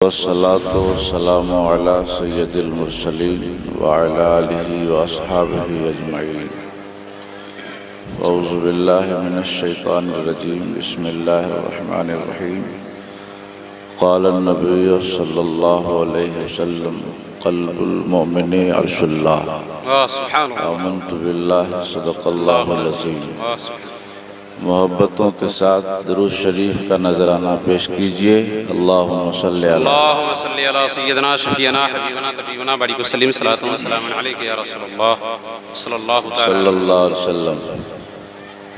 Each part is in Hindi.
वस्सलातु वस्सलामु अला सय्यदिल मुरसलीन व अला आलिहि व अस्हाबिहि अजमईन। औज़ु बिल्लाहि मिनश शैतानिर रजीम। बिस्मिल्लाहिर रहमानिर रहीम। क़ाला नबी सल्लल्लाहु अलैहि वसल्लम क़ल्बुल मुमिनी अर्शुल्लाह। आमनतु बिल्लाहि सदक़ल्लाहुल अज़ीम। मोहब्बतों के साथ दुरूद शरीफ का नजराना पेश कीजिए। अल्लाहुम्मा सल्ली अला सय्यदना शफीना हबीबना तबीबना बारिक वसल्लिम सलातु व सलामुन अलैका या रसूलल्लाह सल्लल्लाहु अलैहि वसल्लम।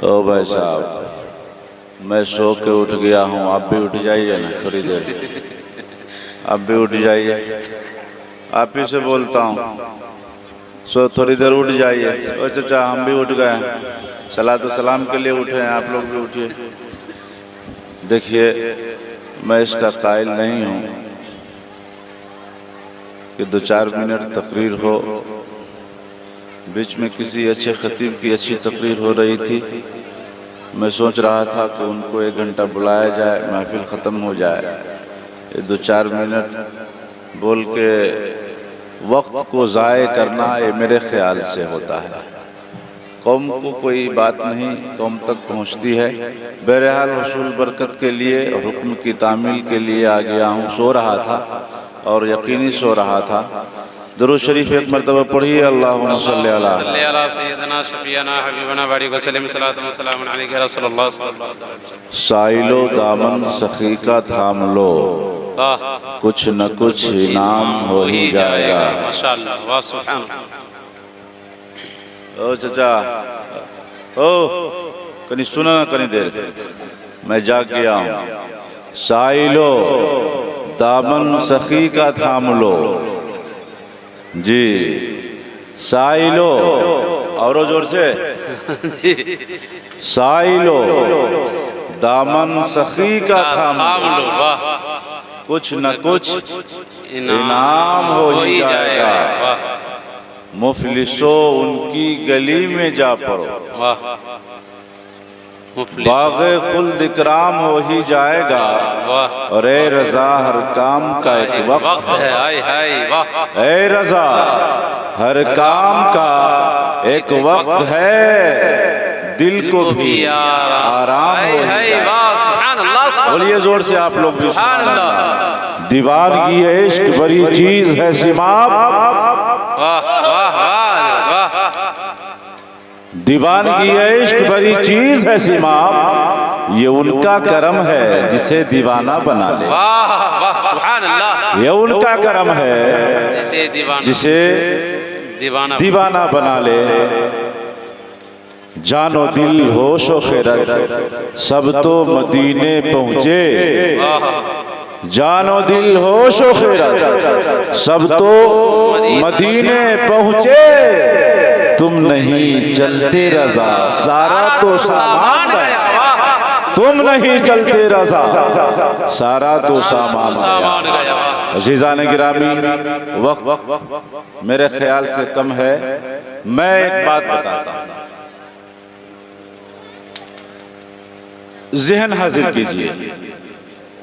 ओ भाई साहब, मैं सो के उठ गया हूँ, आप भी उठ जाइए ना थोड़ी देर। आप भी उठ जाइए, आप ही से बोलता हूँ, सो थोड़ी देर उठ जाइए। ओ चाचा, हम भी उठ गए हैं, सलातो सलाम के लिए उठे हैं, आप लोग भी उठिए। देखिए, मैं इसका कायल नहीं हूँ कि 2-4 मिनट तकरीर हो। बीच में किसी अच्छे खतीब की अच्छी तकरीर हो रही थी, मैं सोच रहा था कि उनको 1 घंटा बुलाया जाए, महफिल ख़त्म हो जाए। ये 2-4 मिनट बोल के वक्त को ज़ाय करना ये मेरे ख्याल से होता है। कौम को कोई बात नहीं कौम तक पहुंचती है। बहरहाल हुसूल बरकत के लिए और हुक्म की तामील के लिए आ गया हूँ। सो रहा था और यकीनी सो रहा था। दुरूद शरीफ एक मरतबा पढ़िए। अल्लाहुम्मा सल्ली अला सय्यदना शफीना हबीबना बारिक वसल्लिम सलातु व सलामुन अलैका या रसूलल्लाह सल्लल्लाहु अलैहि वसल्लम। साइलो दामन सखी का थाम लो, कुछ न कुछ इनाम हो ही जाएगा। माशाअल्लाह, वाह सुभान अल्लाह। ओ चाचा, ओ कनी सुना ना, कनी देर मैं जाग गया हूँ। साइलो दामन सखी का थाम लो जी, साइलो, और जोर से साइलो दामन सखी का थाम लो, कुछ न कुछ इनाम हो ही जाएगा। मुफलिसो उनकी गली में जा पड़ो, बाग़े खुल्द इकराम हो ही जाएगा। और ए रज़ा, हर काम का एक वक्त है। ए रज़ा, हर काम का एक वक्त है, दिल को भी आराम हो ही जाएगा। बोलिए जोर से आप लोग भी। सुभान अल्लाह। दीवानगी इश्क बड़ी चीज है सिमाप, दीवानगी इश्क बड़ी चीज है सिमाप, ये उनका करम है जिसे दीवाना बना ले। सुभान अल्लाह। ये उनका करम है जिसे दीवाना बना ले। जानो दिल होशो खैरत सब तो मदीने पहुँचे, जानो दिल होशो खैरत सब तो मदीने पहुँचे। तुम नहीं चलते रज़ा सारा तो सामान गया, तुम नहीं चलते रज़ा सारा तो सामान गया। अज़ीज़ान गिरामी, वक्त मेरे ख्याल से कम है, मैं एक बात बताता हूँ, ज़हन हाजिर कीजिए।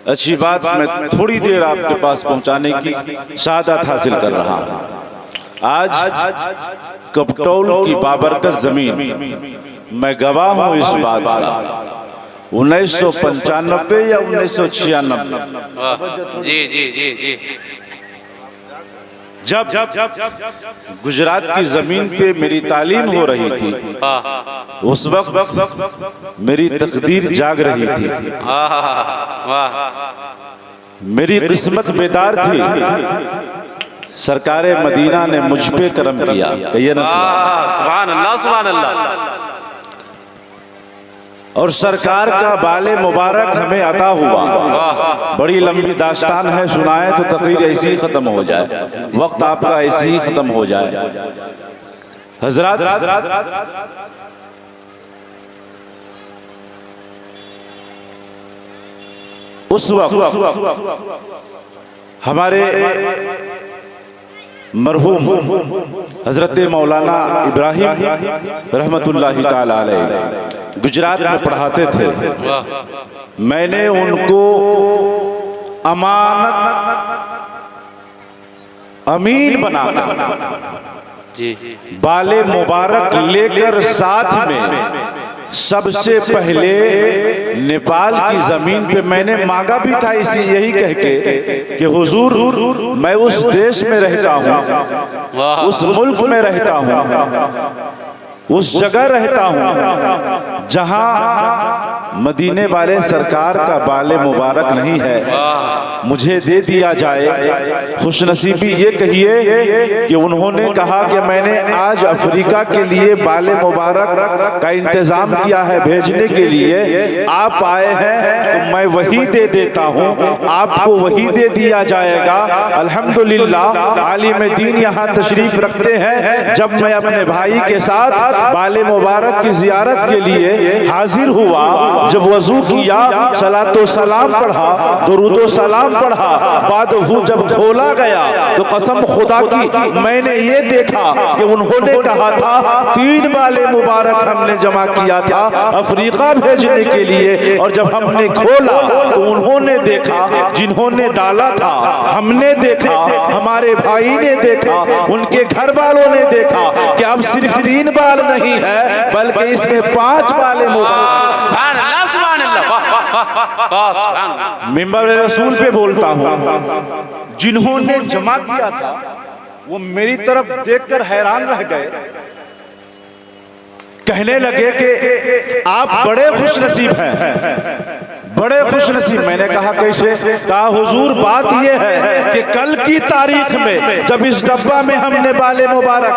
अच्छी बात मैं थोड़ी देर आपके पास पहुंचाने की सादत हासिल कर रहा हूं। आज कपटौल की बाबरकत जमीन, मैं गवाह हूं इस बात का। 1995 या 1996 जी जी जी जी, जब गुजरात की जमीन पे मेरी तालीम हो रही थी, उस वक्त मेरी तकदीर जाग रही थी, मेरी किस्मत बेदार थी। सरकारे मदीना ने मुझ पे करम किया। कहिए ना सुभान अल्लाह, सुभान अल्लाह। और सरकार का बाले मुबारक हमें अता हुआ। बड़ी लंबी दास्तान है, सुनाए तो तकरीर ऐसी ही खत्म हो जाए, वक्त आपका ऐसे ही खत्म हो जाए। हजरत, उस वक्त हमारे मरहूम हजरत मौलाना इब्राहिम रहमतुल्लाहि ताला अलैह गुजरात में पढ़ाते थे। मैंने उनको अमानत अमीन बनाकर जी बाले मुबारक लेकर साथ में सबसे पहले नेपाल की जमीन पे मैंने मांगा भी था इसी यही कह के कि हुजूर मैं उस देश में रहता हूँ, उस मुल्क में रहता हूँ, उस जगह रहता हूँ जहां मदीने वाले सरकार का बाले मुबारक नहीं है, मुझे दे दिया जाए। खुशनसीबी ये कहिए कि उन्होंने कहा कि मैंने आज अफ्रीका के लिए बाले मुबारक का इंतजाम किया है भेजने के लिए, आप आए हैं तो मैं वही दे देता हूँ, आपको वही दे दिया जाएगा। अल्हम्दुलिल्लाह आलिम दीन यहाँ तशरीफ रखते हैं। जब मैं अपने भाई के साथ बाले मुबारक की जियारत के लिए हाजिर हुआ, जब वजू किया, सलातो सलाम पढ़ा, दुरूदो सलाम पढ़ा, बाद जब खोला गया तो कसम खुदा की मैंने ये देखा कि उन्होंने कहा था 3 बाले मुबारक हमने जमा किया था अफ्रीका भेजने के लिए, और जब हमने खोला तो उन्होंने देखा, जिन्होंने डाला था हमने देखा, हमारे भाई ने देखा, उनके घर वालों ने देखा कि अब सिर्फ 3 बाल नहीं है बल्कि इसमें 5 बाले मुबारक। मिंबर रसूल पे बोलता हूँ, जिन्होंने जमा किया था वो मेरी तरफ देखकर हैरान रह गए, कहने लगे कि आप बड़े खुशनसीब हैं, बड़े खुशनसीब। मैंने कहा कैसे? कहा हुजूर बात यह है कि कल की तारीख में जब इस डब्बा में हमने बाले मुबारक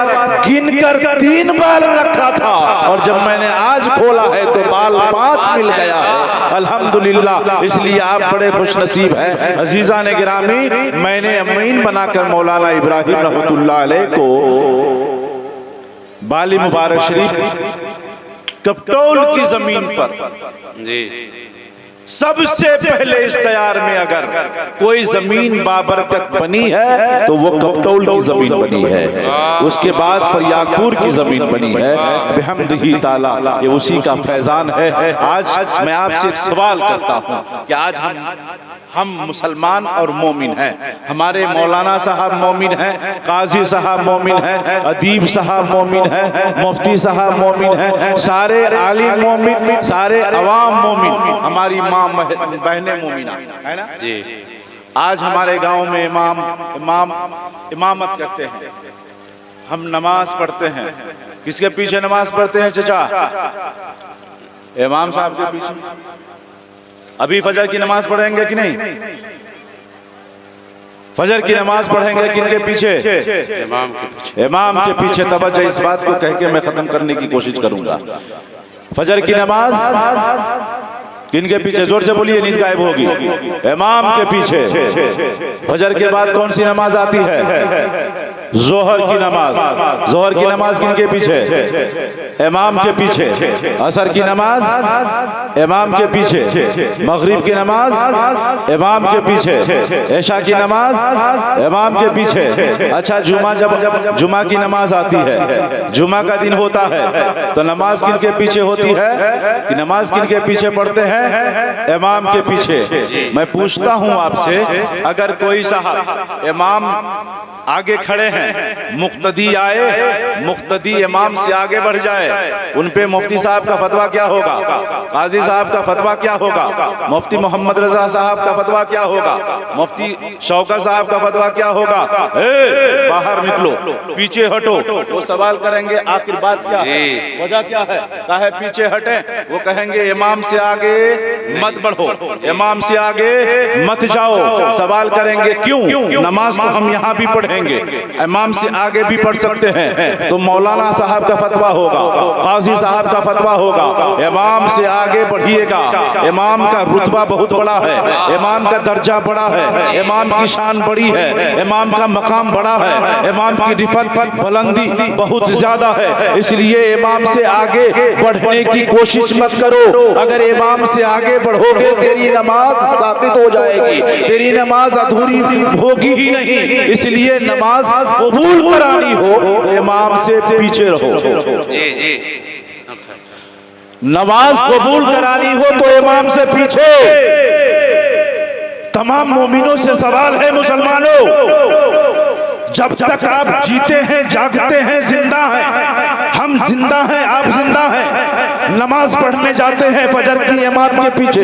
गिनकर 3 बाल रखा था और जब मैंने आज खोला है तो बाल 5 मिल गया है। अल्हम्दुलिल्लाह, इसलिए आप बड़े खुशनसीब हैं। अजीज़ान गिरामी, मैंने अमीन बनाकर मौलाना इब्राहिम रहमतुल्लाह अलैह को बाली मुबारक शरीफ कपटौल की जमीन पर जी सबसे पहले इश्तिहार में अगर कोई जमीन बाबरकत बनी है तो वो कपटौल की जमीन बनी है, उसके बाद प्रयागपुर की जमीन बनी है। बिहम्दिही ताला, ये उसी का फैजान है। आज मैं आपसे एक सवाल करता हूँ कि आज हम मुसलमान और मोमिन हैं, हमारे मौलाना साहब मोमिन हैं, काजी साहब मोमिन हैं, अदीब साहब मोमिन हैं, मुफ्ती साहब मोमिन हैं, सारे आलिम मोमिन, सारे अवाम मोमिन, हमारी माँ बहनें मोमिना है ना जी। आज हमारे गांव में इमामत करते हैं, हम नमाज पढ़ते हैं। किसके पीछे नमाज पढ़ते हैं चचा? इमाम साहब के पीछे। अभी फजर की नमाज पढ़ेंगे कि नहीं? फजर की नमाज पढ़ेंगे किनके पीछे? इमाम के पीछे। इमाम के पीछे। तवज्जो, इस बात को कह के मैं खत्म करने की कोशिश करूंगा। फजर की नमाज किनके पीछे? जोर से बोलिए, नींद गायब होगी। इमाम के पीछे। फजर के बाद कौन सी नमाज आती है? जोहर की नमाज। जोहर की नमाज किनके पीछे? इमाम के पीछे। असर की नमाज इमाम के पीछे। मगरिब की नमाज इमाम के पीछे। ऐशा की नमाज इमाम के पीछे। अच्छा, जब जुमा की नमाज आती है, जुमा का दिन होता है, तो नमाज किनके पीछे होती है? कि नमाज किनके पीछे पढ़ते हैं? इमाम के पीछे। मैं पूछता हूं आपसे, अगर कोई साहब इमाम आगे खड़े हैं, मुक्तदी आए, मुक्तदी इमाम से आगे बढ़ जाए, उन पे मुफ्ती साहब का फतवा क्या होगा? काजी साहब का फतवा क्या होगा? मुफ्ती मोहम्मद रजा साहब का फतवा क्या होगा? मुफ्ती शौकत साहब का फतवा क्या होगा? बाहर निकलो, पीछे हटो। वो सवाल करेंगे आखिर बात क्या है, वजह क्या है? कहे पीछे हटे। वो कहेंगे इमाम से आगे मत बढ़ो, इमाम से आगे मत जाओ। सवाल करेंगे क्यों? नमाज तो हम यहाँ भी पढ़ेंगे, इमाम से आगे भी पढ़ सकते हैं। तो मौलाना साहब का फतवा होगा, काजी साहब का फतवा होगा, इमाम से आगे बढ़िएगा। इमाम का रुतबा बहुत बड़ा है, इमाम का दर्जा बड़ा है, इमाम की शान बड़ी है, इमाम का मकाम बड़ा है, इमाम की रिफत बुलंदी बहुत ज्यादा है। इसलिए इमाम से आगे बढ़ने की कोशिश मत करो। अगर इमाम से आगे बढ़ोगे तेरी नमाज साबित हो जाएगी, तेरी नमाज अधूरी होगी ही नहीं। इसलिए नमाज कबूल करानी हो तो इमाम से पीछे रहो। जी जी। नमाज कबूल करानी हो तो इमाम से पीछे। तमाम मोमिनों से सवाल है मुसलमानों, जब तक आप जीते हैं, जागते हैं, जिंदा हैं, हम जिंदा हैं, आप जिंदा हैं, नमाज पढ़ने जाते हैं फजर की इमाम के पीछे,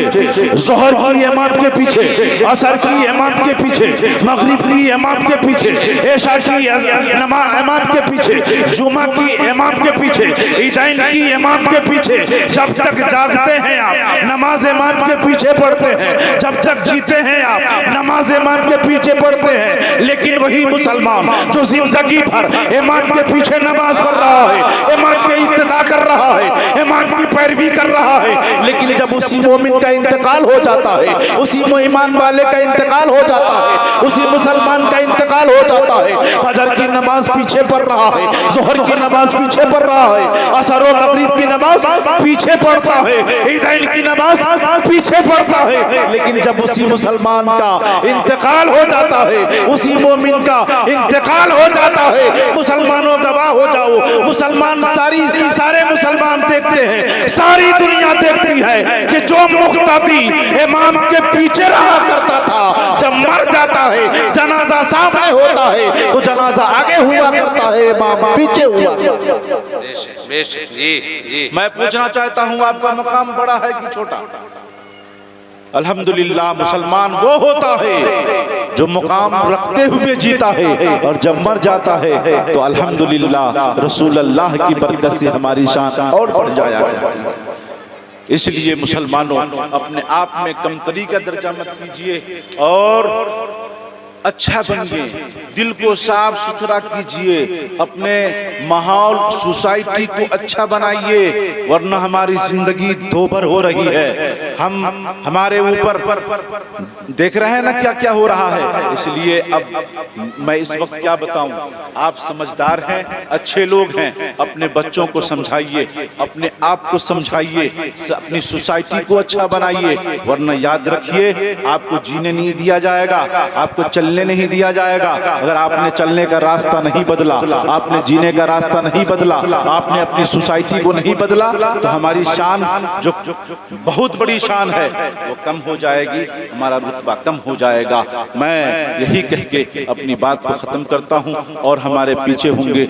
जोहर की इमाम के पीछे, असर की इमाम के पीछे, मगरिब की इमाम के पीछे, ऐशा की इमाम के पीछे, जुमा की इमाम के पीछे, ईदैन की इमाम के पीछे, जब तक जागते हैं आप नमाज इमाम के पीछे पढ़ते हैं, जब तक जीते हैं आप नमाज इमाम के पीछे पढ़ते हैं। लेकिन वही मुसलमान जो जिंदगी भर इमाम के पीछे नमाज पढ़ रहा है, इमाम के इक्तिदा कर रहा है, इमाम की पैरवी कर रहा है, लेकिन जब उसी मोमिन का इंतकाल हो जाता है, उसी ईमान वाले का इंतकाल हो जाता है, उसी मुसलमान का इंतकाल हो जाता है, फजर की नमाज पीछे पढ़ रहा है, जोहर की नमाज पीछे पढ़ रहा है, असर और मगरिब की नमाज पीछे पढ़ता है, ईदैन की नमाज पीछे पढ़ता है, लेकिन जब उसी मुसलमान का इंतकाल हो जाता है, उसी मोमिन का इंतकाल हो जाता है, मुसलमानों गवाह हो जाओ, मुसलमान सारे मुसलमान देखते हैं, सारी दुनिया देखती है कि जो मुक्तदी इमाम के पीछे रहा करता था, जब मर जाता है, जनाजा सामने होता है तो जनाजा आगे हुआ करता है, इमाम पीछे हुआ करता है। बेशक जी जी। मैं पूछना चाहता हूँ, आपका मकाम बड़ा है कि छोटा? अल्हम्दुलिल्लाह, मुसलमान वो होता है जो मुकाम रखते हुए जीता है, और जब मर जाता है तो अल्हम्दुलिल्लाह रसूल अल्लाह की बरकत से हमारी शान और बढ़ जाया करती है। इसलिए मुसलमानों, अपने आप में कमतरी का दर्जा मत कीजिए और अच्छा बनिए, दिल को साफ सुथरा कीजिए, अपने माहौल सोसाइटी को अच्छा बनाइए, वरना हमारी जिंदगी दोभर हो रही है। हम हमारे ऊपर देख रहे हैं ना क्या क्या हो रहा है। इसलिए अब मैं इस वक्त क्या बताऊं, आप समझदार हैं, अच्छे लोग हैं, अपने बच्चों को समझाइए, अपने आप को समझाइए, अपनी सोसाइटी को अच्छा बनाइए, वरना याद रखिए आपको जीने नहीं दिया जाएगा, आपको चलने नहीं दिया जाएगा। अगर आपने चलने का रास्ता नहीं बदला, आपने जीने का रास्ता नहीं बदला, आपने अपनी सोसाइटी को नहीं बदला, तो हमारी शान जो बहुत बड़ी शान है वो कम हो जाएगी, हमारा रुतबा कम हो जाएगा। मैं यही कह के अपनी बात को खत्म करता हूं और हमारे पीछे होंगे